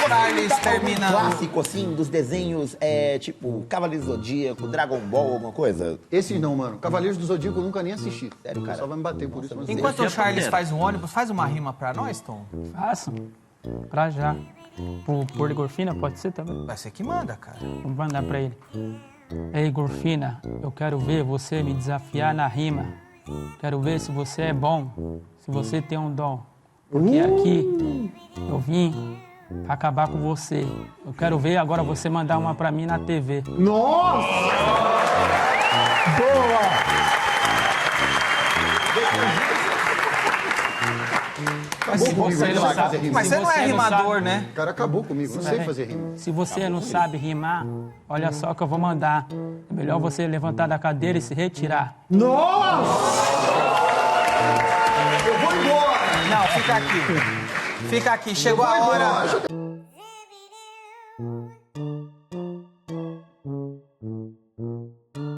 Charles termina... clássico, assim, dos desenhos, tipo, Cavaleiro do Zodíaco, Dragon Ball, alguma coisa? Esses não, mano. Cavaleiros do Zodíaco eu nunca nem assisti. Sério, cara? Só vai me bater por isso. Mas Enquanto o Charles faz um ônibus, faz uma rima pra nós, Tom? Faço. Pra já. Por Gorfina, pode ser também? Vai ser que manda, cara. Vamos mandar pra ele. Ei, Gorfina, eu quero ver você me desafiar na rima. Quero ver se você é bom, se você tem um dom. Porque aqui eu vim acabar com você. Eu quero ver agora você mandar uma pra mim na TV. Nossa! Boa! Mas você não é rimador, né? O cara acabou comigo, não sei fazer rima. Se você não sabe rimar, olha só que eu vou mandar. É melhor você levantar da cadeira e se retirar. Nossa! Eu vou embora! Não, fica aqui. Fica aqui, chegou a hora.